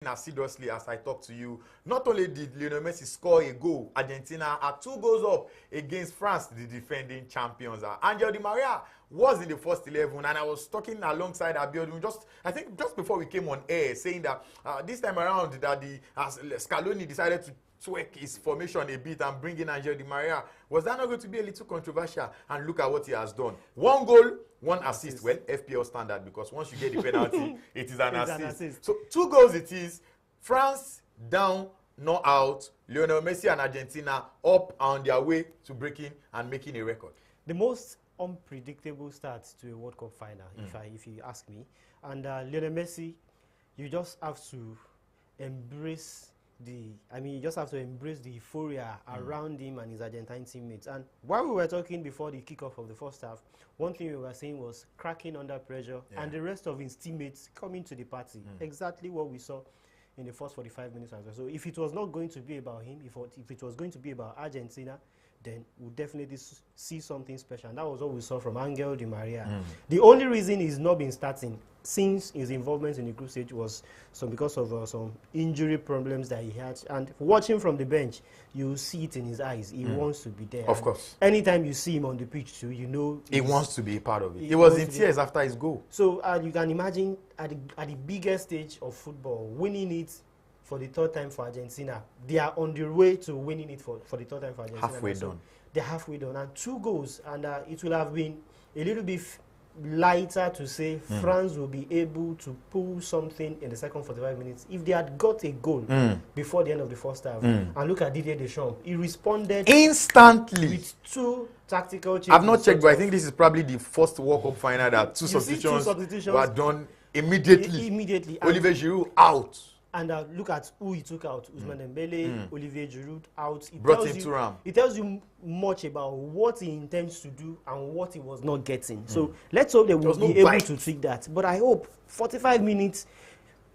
assiduously as I talk to you. Not only did Lionel Messi score a goal, Argentina are 2 goals up against France, the defending champions. Angel Di Maria was in the first 11, and I was talking alongside Abiodun I think just before we came on air, saying that this time around that Scaloni decided to tweak his formation a bit and bring in Angel Di Maria. Was that not going to be a little controversial? And look at what he has done. 1 goal, 1 assist. Well, FPL standard, because once you get the penalty, it is an assist. So 2 goals it is. France down, not out. Lionel Messi and Argentina up on their way to breaking and making a record. The most unpredictable start to a World Cup final, if you ask me. And Lionel Messi, you just have to embrace you just have to embrace the euphoria around him and his Argentine teammates. And while we were talking before the kickoff of the first half, one thing we were saying was cracking under pressure, and the rest of his teammates coming to the party. Exactly what we saw in the first 45 minutes as well. So if it was not going to be about him, if it was going to be about Argentina, then we'll definitely see something special. And that was what we saw from Angel Di Maria. The only reason he's not been starting since his involvement in the group stage was because of some injury problems that he had. And watching from the bench, you see it in his eyes. He wants to be there. Of course. Anytime you see him on the pitch too, you know he wants to be a part of it. He was in tears after his goal. So you can imagine at the biggest stage of football, winning it for the 3rd time for Argentina. They are on the way to winning it for the 3rd time for Argentina. Halfway done. They're halfway done. And 2 goals. And it will have been a little bit lighter to say France will be able to pull something in the second 45 minutes if they had got a goal before the end of the first half. And look at Didier Deschamps. He responded instantly with 2 tactical changes. I've not checked, but I think this is probably the first World Cup final that 2 substitutions were done immediately. Olivier Giroud out. And look at who he took out. Ousmane Dembele, Olivier Giroud out. It tells you much about what he intends to do and what he was not getting. So let's hope they will be able to tweak that. But I hope 45 minutes,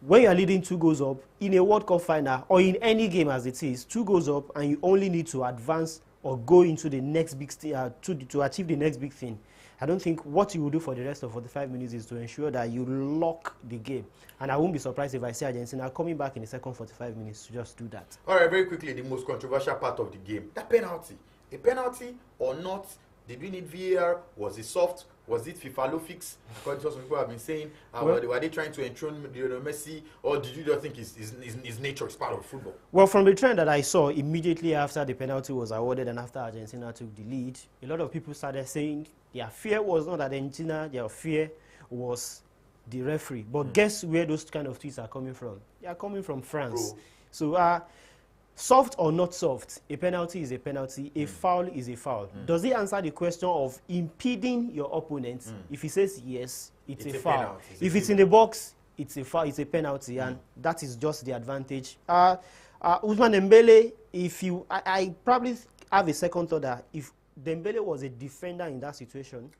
when you are leading 2 goals up, in a World Cup final, or in any game as it is, 2 goals up, and you only need to advance or go into the next big to achieve the next big thing. I don't think what you will do for the rest of 45 minutes is to ensure that you lock the game. And I won't be surprised if I see Argentina coming back in the second 45 minutes to just do that. All right, very quickly, the most controversial part of the game, that penalty. A penalty or not? Did we need VAR? Was it soft? Was it FIFA low fix? Because some people have been saying, were they trying to enthrone Lionel Messi? Or did you just think his nature is part of football? Well, from the trend that I saw immediately after the penalty was awarded and after Argentina took the lead, a lot of people started saying their fear was not Argentina, their fear was the referee. But guess where those kind of tweets are coming from? They are coming from France. Bro. So, soft or not soft, a penalty is a penalty, a foul is a foul. Does it answer the question of impeding your opponent? If he says yes, it's a foul. If it's in the box, it's a foul, it's a penalty, and that is just the advantage. Ousmane Dembele, I probably have a second thought that if Dembele was a defender in that situation,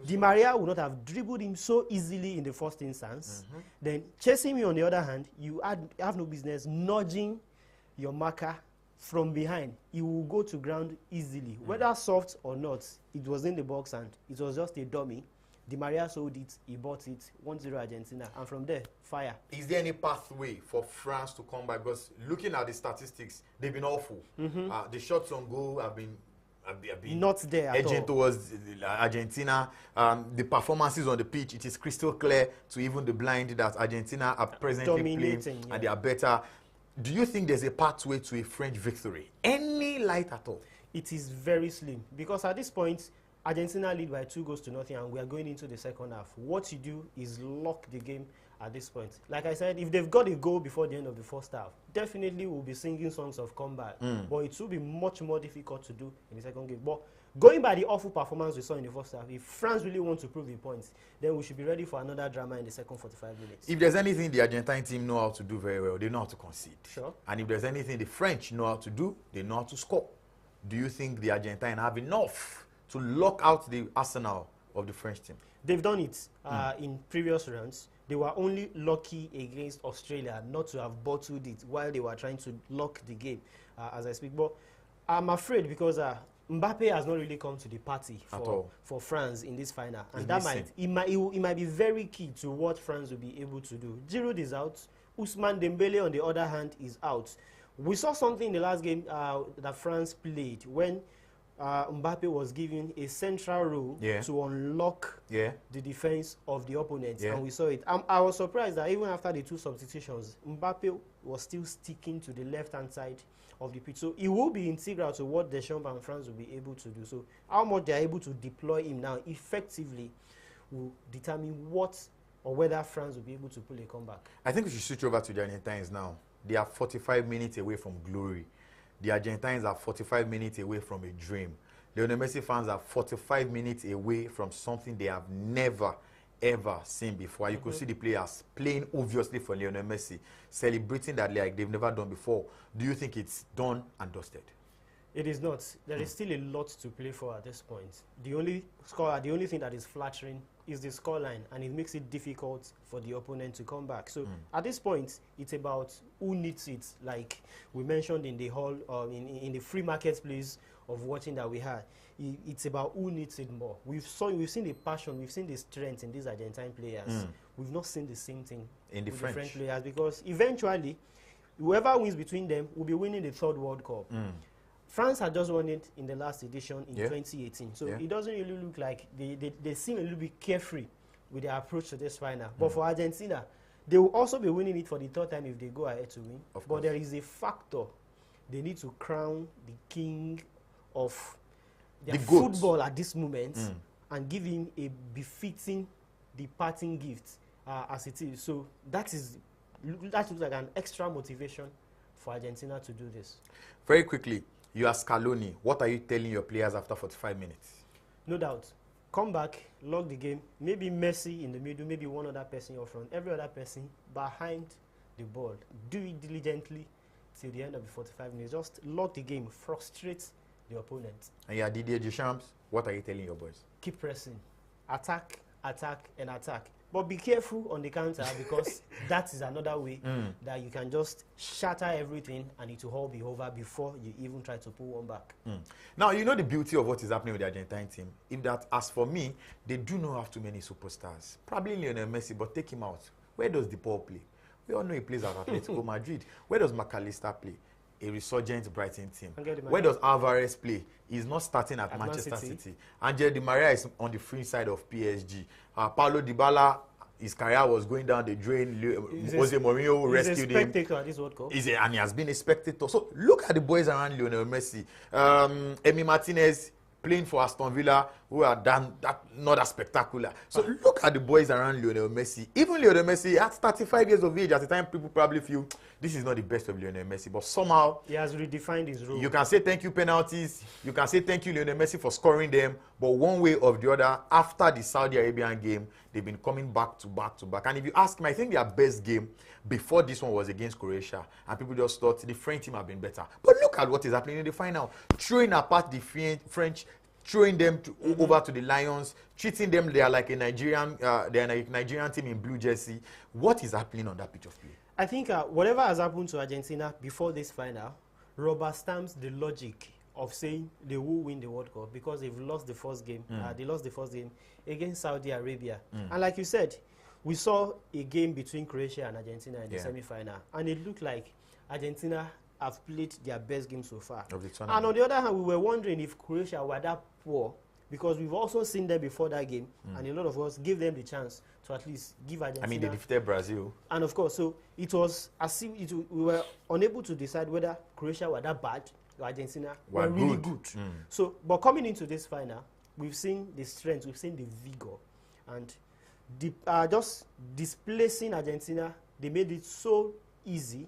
Di Maria would not have dribbled him so easily in the first instance. Then chasing me on the other hand, you have no business nudging your marker from behind. He will go to ground easily. Whether soft or not, it was in the box and it was just a dummy. Di Maria sold it, he bought it, 1-0 Argentina, and from there, fire. Is there any pathway for France to come back? Because looking at the statistics, they've been awful. The shots on goal have been not there at all. Towards Argentina. The performances on the pitch, it is crystal clear to even the blind that Argentina are presently playing and they are better. Do you think there's a pathway to a French victory? Any light at all? It is very slim because at this point, Argentina lead by 2-0 and we are going into the second half. What you do is lock the game at this point. Like I said, if they've got a goal before the end of the first half, definitely we'll be singing songs of comeback. But it will be much more difficult to do in the second game. But going by the awful performance we saw in the first half, if France really want to prove the points, then we should be ready for another drama in the second 45 minutes. If there's anything the Argentine team know how to do very well, they know how to concede. Sure. And if there's anything the French know how to do, they know how to score. Do you think the Argentine have enough to lock out the arsenal of the French team? They've done it in previous rounds. They were only lucky against Australia not to have bottled it while they were trying to lock the game as I speak. But I'm afraid because Mbappe has not really come to the party for France in this final. And that might be very key to what France will be able to do. Giroud is out. Ousmane Dembele, on the other hand, is out. We saw something in the last game that France played when Mbappe was given a central role to unlock the defense of the opponent, and we saw it. I was surprised that even after the 2 substitutions, Mbappe was still sticking to the left-hand side of the pitch. So it will be integral to what Deschamps and France will be able to do. So how much they are able to deploy him now effectively will determine what or whether France will be able to pull a comeback. I think we should switch over to the Argentines now. They are 45 minutes away from glory. The Argentines are 45 minutes away from a dream. Lionel Messi fans are 45 minutes away from something they have never, ever seen before. You could see the players playing obviously for Lionel Messi, celebrating that like they've never done before. Do you think it's done and dusted? It is not. There is still a lot to play for at this point. The only thing that is flattering is the scoreline, and it makes it difficult for the opponent to come back. So at this point, it's about who needs it. Like we mentioned in the hall, in the free marketplace of watching that we had, it's about who needs it more. We've seen the passion, we've seen the strength in these Argentine players. We've not seen the same thing in the French players, because eventually, whoever wins between them will be winning the 3rd World Cup. France had just won it in the last edition in 2018. So it doesn't really look like they seem a little bit carefree with their approach to this final. But for Argentina, they will also be winning it for the 3rd time if they go ahead to win. But there is a factor. They need to crown the king of their football at this moment and give him a befitting departing gift as it is. So that looks like an extra motivation for Argentina to do this. Very quickly, you are Scaloni. What are you telling your players after 45 minutes? No doubt. Come back, lock the game. Maybe Messi in the middle, maybe one other person up front. Every other person behind the ball. Do it diligently till the end of the 45 minutes. Just lock the game. Frustrate the opponent. And you are Didier Deschamps. What are you telling your boys? Keep pressing. Attack, attack, and attack. But be careful on the counter, because that is another way that you can just shatter everything and it will all be over before you even try to pull one back. Now, you know the beauty of what is happening with the Argentine team. If that, as for me, they do not have too many superstars. Probably Lionel Messi, but take him out. Where does De Paul play? We all know he plays at Atletico Madrid. Where does McAllister play? A resurgent Brighton team. Where does Alvarez play? He's not starting at Manchester City. Angel Di Maria is on the free side of PSG. Paulo Dybala, his career was going down the drain. Jose Mourinho rescued him. He's a spectator at this World Cup. And he has been a spectator. So look at the boys around Lionel Messi. Emi Martinez playing for Aston Villa, who are done that not as spectacular. So look at the boys around Lionel Messi. Even Lionel Messi, at 35 years of age, at the time people probably feel this is not the best of Lionel Messi. But somehow he has redefined his role. You can say thank you penalties. You can say thank you Lionel Messi for scoring them. But one way or the other, after the Saudi Arabian game, they've been coming back to back to back. And if you ask me, I think their best game before this one was against Croatia. And people just thought the French team have been better. But look at what is happening in the final. Throwing apart the French, throwing them over to the Lions, treating them they are like a Nigerian team in blue jersey. What is happening on that pitch of play? I think whatever has happened to Argentina before this final rubber stamps the logic of saying they will win the World Cup, because they've lost the first game. They lost the first game against Saudi Arabia. And like you said, we saw a game between Croatia and Argentina in the semi-final, and it looked like Argentina have played their best game so far. And on the other hand, we were wondering if Croatia were that poor, because we've also seen them before that game, and a lot of us gave them the chance to at least give Argentina. I mean, they defeated Brazil. And of course, so it was as if we were unable to decide whether Croatia were that bad or Argentina were really good. So, but coming into this final, we've seen the strength, we've seen the vigor, and just displacing Argentina, they made it so easy.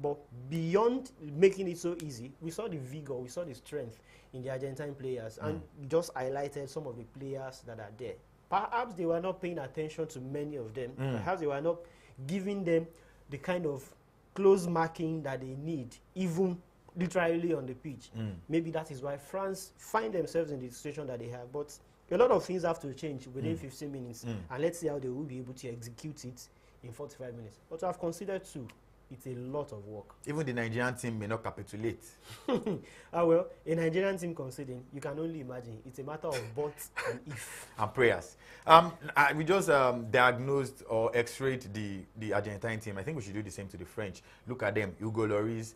But beyond making it so easy, we saw the vigor, we saw the strength in the Argentine players, and just highlighted some of the players that are there. Perhaps they were not paying attention to many of them. Perhaps they were not giving them the kind of close marking that they need, even literally on the pitch. Maybe that is why France find themselves in the situation that they have. But a lot of things have to change within 15 minutes, and let's see how they will be able to execute it in 45 minutes. But to have considered two, it's a lot of work. Even the Nigerian team may not capitulate. Well, a Nigerian team conceding, you can only imagine. It's a matter of but and if. And prayers. We just diagnosed or x-rayed the Argentine team. I think we should do the same to the French. Look at them. Hugo Lloris,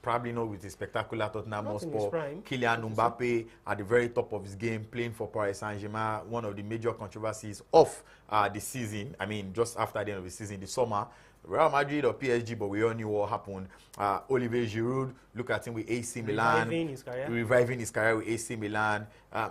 probably not with a spectacular Tottenham Hotspur. Kylian Mbappe at the very top of his game, playing for Paris Saint-Germain. One of the major controversies of the season. I mean, just after the end of the season, the summer. Real Madrid or PSG, but we all knew what happened. Olivier Giroud, look at him with AC Milan. Reviving his career with AC Milan.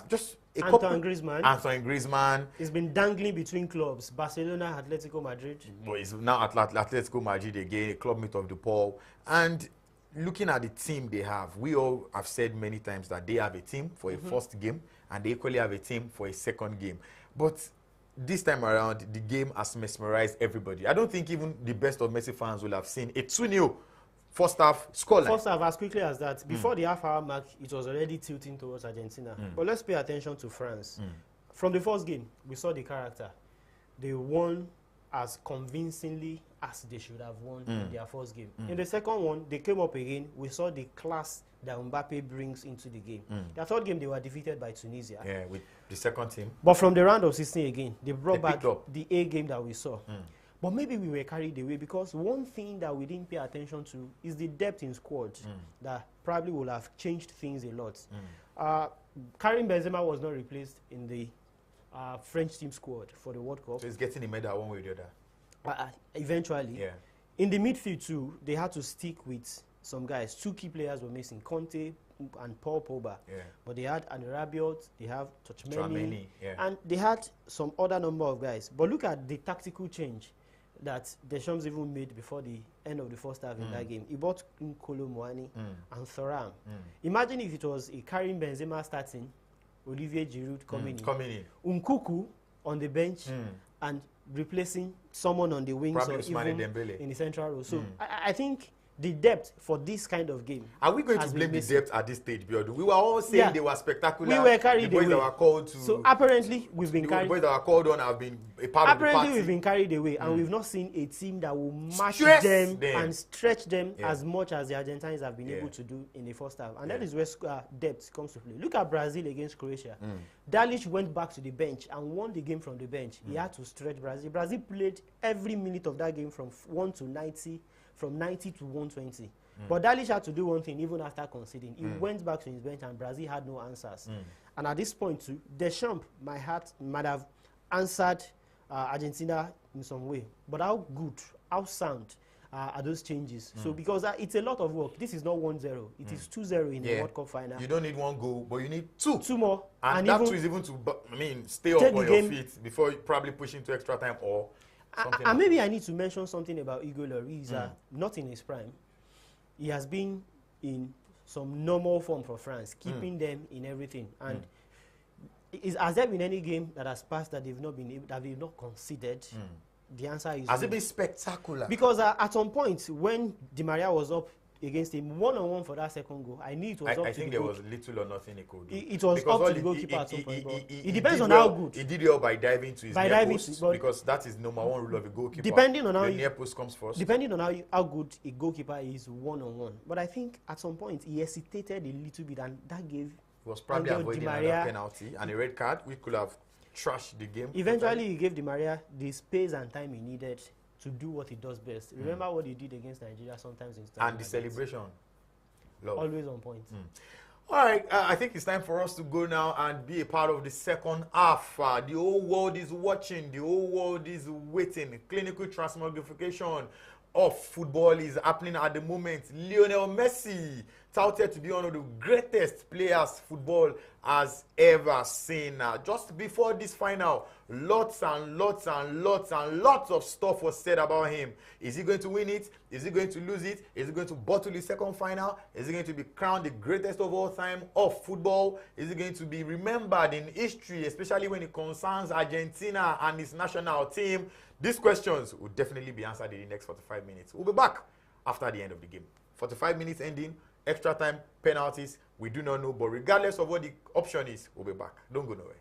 Just a Antoine Griezmann. Antoine Griezmann. He's been dangling between clubs. Barcelona, Atletico Madrid. But he's now at Atletico Madrid again, a club mate of DePaul. And looking at the team they have, we all have said many times that they have a team for a first game, and they equally have a team for a second game. But this time around, the game has mesmerized everybody. I don't think even the best of Messi fans will have seen a 2-0 first half scoreline. First half, as quickly as that. Before the half-hour mark, it was already tilting towards Argentina. But let's pay attention to France. From the first game, we saw the character. They won as convincingly as they should have won in their first game. In the second one, they came up again. We saw the class that Mbappe brings into the game. Their third game, they were defeated by Tunisia. Yeah, with the second team. But from the round of 16 again, they brought back the A game that we saw. But maybe we were carried away because one thing that we didn't pay attention to is the depth in squad that probably will have changed things a lot. Karim Benzema was not replaced in the French team squad for the World Cup. So he's getting a medal one way or the other. Eventually. Yeah. In the midfield too, they had to stick with some guys. Two key players were missing, Conte and Paul Pogba. Yeah. But they had Andy Rabiot, they have Tchouaméni, and they had some other number of guys. But look at the tactical change that Deschamps even made before the end of the first half in that game. He bought N'Golo Muani and Thuram. Imagine if it was a Karim Benzema starting, Olivier Giroud coming in. Nkuku on the bench and replacing someone on the wings probably or Ousmane even Dembele in the central row. So I think the depth for this kind of game. Are we going to blame the depth at this stage, Biodu? We were all saying they were spectacular. We were carried the boys away. That were called to. So apparently we've been carried. The boys that were called on have been a part of the party. Apparently we've been carried away, and we've not seen a team that will match them and stretch them as much as the Argentines have been able to do in the first half. And that is where depth comes to play. Look at Brazil against Croatia. Dalic went back to the bench and won the game from the bench. He had to stretch Brazil. Brazil played every minute of that game from 1 to 90, from 90 to 120. But Dalic had to do one thing even after conceding. He went back to his bench and Brazil had no answers. And at this point too, Deschamps might have answered Argentina in some way. But how good, how sound are those changes? So because it's a lot of work. This is not 1-0. It is 2-0 in the World Cup final. You don't need one goal, but you need two. Two more. And that two is even to, stay up on your feet before you probably push into extra time or something. And maybe I need to mention something about Hugo Lloris. Not in his prime. He has been in some normal form for France, keeping them in everything. And has there been any game that has passed that they've not been able, that they've not considered? The answer is has it been spectacular? Because at some point when Di Maria was up against him one-on-one for that second goal, I knew it was up to the I think there was little or nothing he could do. It was up to the goalkeeper at some point. It depends on how good. He did it all by diving to his near post, because that is number one rule of a goalkeeper. Depending on how the near post comes first. Depending on how good a goalkeeper is one-on-one. But I think at some point he hesitated a little bit, and that gave. He was probably avoiding another penalty and a red card, which could have trashed the game. Eventually, he gave Di Maria the space and time he needed to do what he does best. Remember what he did against Nigeria sometimes in and the celebration. Love. Always on point. All right, I think it's time for us to go now and be a part of the second half. The whole world is watching. The whole world is waiting. Clinical transmogrification of football is happening at the moment. Lionel Messi, touted to be one of the greatest players football has ever seen. Just before this final, lots and lots and lots and lots of stuff was said about him. Is he going to win it? Is he going to lose it? Is he going to bottle the second final? Is he going to be crowned the greatest of all time of football? Is he going to be remembered in history, especially when it concerns Argentina and his national team? These questions will definitely be answered in the next 45 minutes. We'll be back after the end of the game. 45 minutes ending, extra time, penalties, we do not know. But regardless of what the option is, we'll be back. Don't go nowhere.